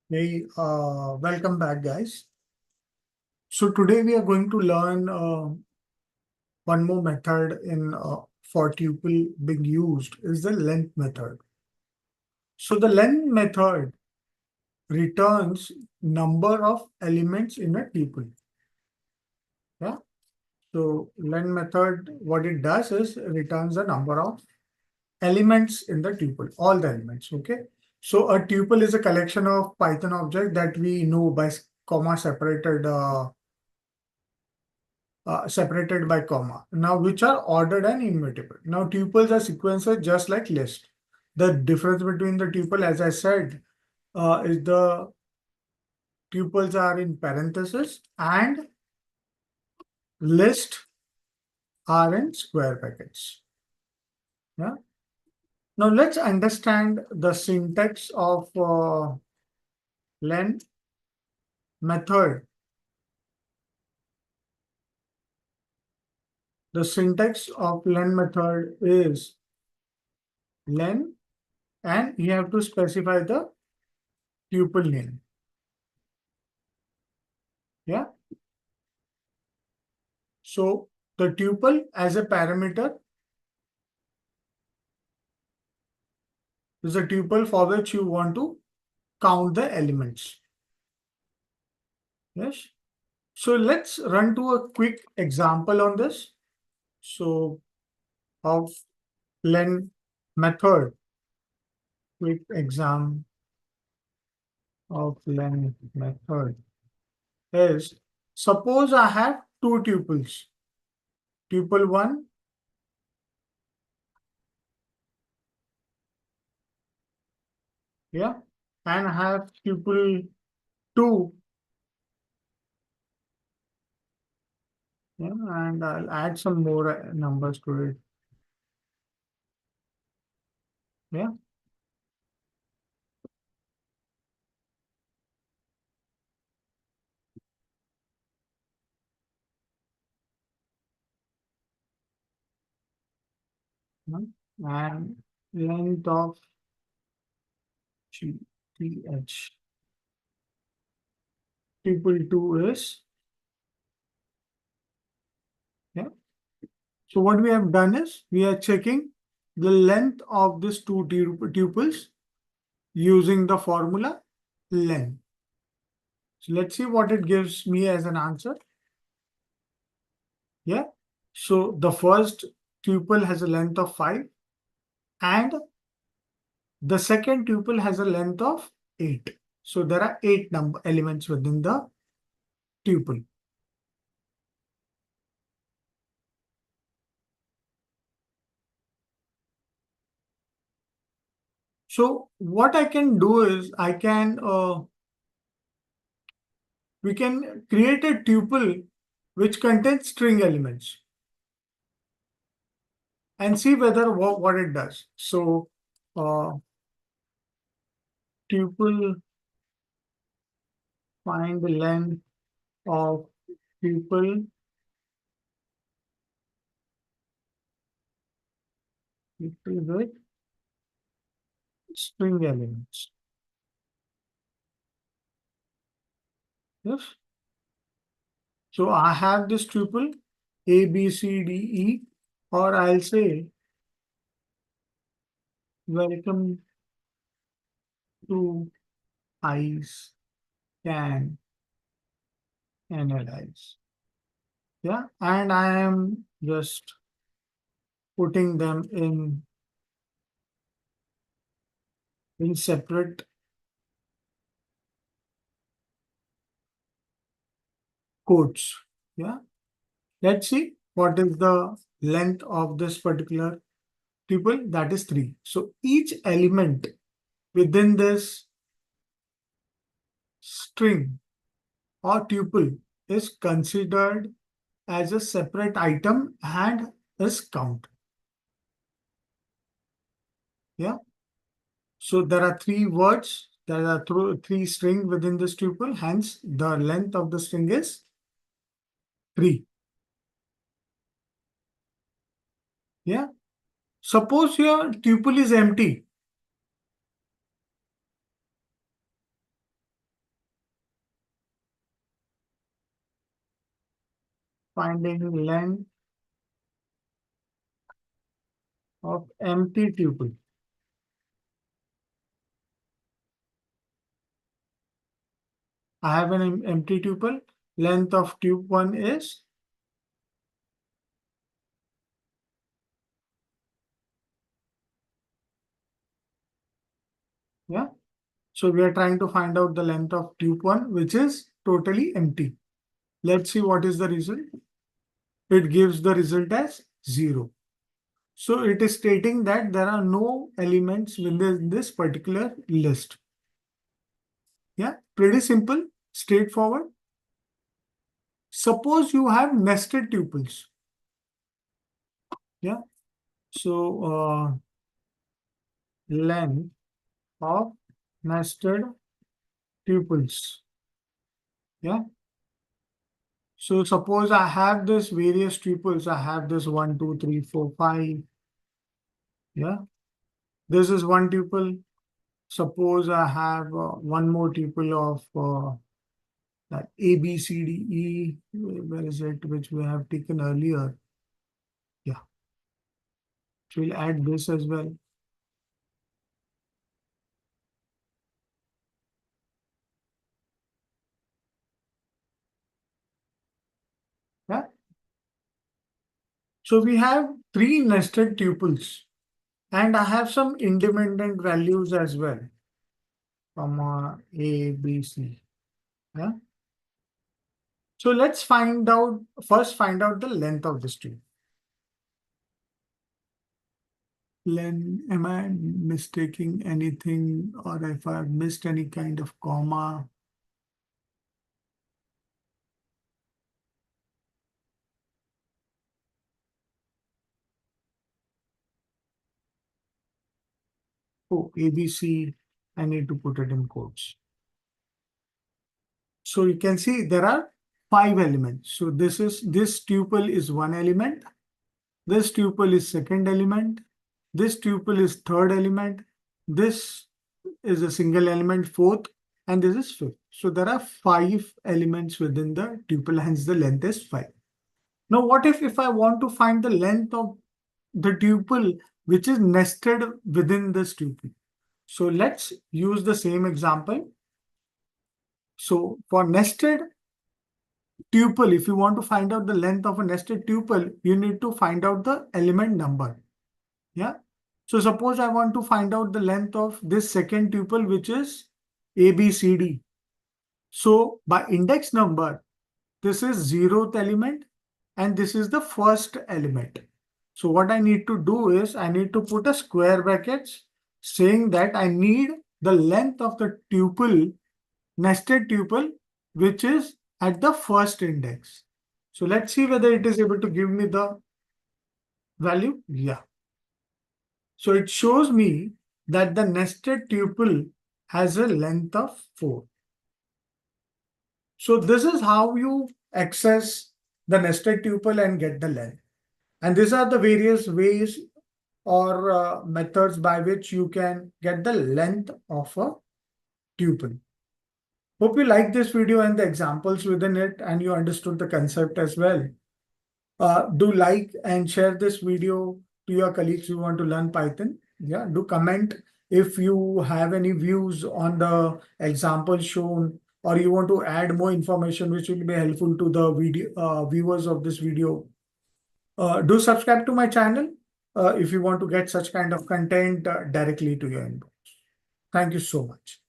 Hey, welcome back, guys. So today we are going to learn one more method in for tuple being used is the length method. So the length method returns number of elements in a tuple. Yeah. So length method, what it does is returns the number of elements in the tuple, all the elements. Okay. So a tuple is a collection of Python objects that we know by comma separated by comma. Now, which are ordered and immutable. Now, tuples are sequences just like list. The difference between the tuple, as I said, is the tuples are in parentheses and list are in square brackets. Yeah. Now, let's understand the syntax of len method. The syntax of len method is len, and you have to specify the tuple name. Yeah. So the tuple as a parameter is a tuple for which you want to count the elements. Yes. So let's run to a quick example on this. So of len method, quick exam of len method is, suppose I have two tuples, tuple 1, yeah, and I have tuple 2, yeah, and I'll add some more numbers to it, yeah. And length of GTH tuple 2 is, yeah. So what we have done is we are checking the length of these two tuples using the formula len. So let's see what it gives me as an answer. Yeah. So the first tuple has a length of 5 and the second tuple has a length of 8. So there are 8 number elements within the tuple. So what I can do is we can create a tuple which contains string elements and see whether what it does. So tuple find the length of tuple with string elements. Yes. So I have this tuple A, B, C, D, E, or I'll say welcome to eyes can analyze. Yeah, and I am just putting them in separate codes. Yeah, let's see what is the length of this particular tuple. That is 3. So each element within this string or tuple is considered as a separate item and is count. Yeah. So there are 3 words. There are 3 strings within this tuple. Hence, the length of the string is 3. Yeah. Suppose your tuple is empty. Finding length of empty tuple. I have an empty tuple. Length of tube 1 is, yeah. So we are trying to find out the length of tube 1, which is totally empty. Let's see what is the result. It gives the result as 0. So it is stating that there are no elements within this particular list. Yeah, pretty simple, straightforward. Suppose you have nested tuples. Yeah, so length of nested tuples. Yeah, so suppose I have this various tuples. I have this 1, 2, 3, 4, 5. Yeah, this is one tuple. Suppose I have one more tuple of that A, B, C, D, E. Where is it? Which we have taken earlier. Yeah, so we'll add this as well. Yeah. So we have 3 nested tuples, and I have some independent values as well, comma A, B, C. Yeah. So let's find out the length of this tube. Am I mistaking anything, or if I've missed any kind of comma? Oh, ABC, I need to put it in quotes. So you can see there are 5 elements. So this tuple is one element. This tuple is second element. This tuple is third element. This is a single element fourth, and this is fifth. So there are 5 elements within the tuple, hence the length is 5. Now, what if I want to find the length of the tuple which is nested within this tuple? So let's use the same example. So for nested tuple, if you want to find out the length of a nested tuple, you need to find out the element number. Yeah. So suppose I want to find out the length of this second tuple, which is ABCD. So by index number, this is 0th element and this is the first element. So what I need to do is I need to put a square brackets saying that I need the length of the tuple, nested tuple, which is at the first index. So let's see whether it is able to give me the value. Yeah. So it shows me that the nested tuple has a length of 4. So this is how you access the nested tuple and get the length. And these are the various ways or methods by which you can get the length of a tuple. Hope you liked this video and the examples within it and you understood the concept as well. Do like and share this video to your colleagues who want to learn Python. Yeah, do comment if you have any views on the example shown or you want to add more information which will be helpful to the video viewers of this video. Do subscribe to my channel if you want to get such kind of content directly to your inbox. Thank you so much.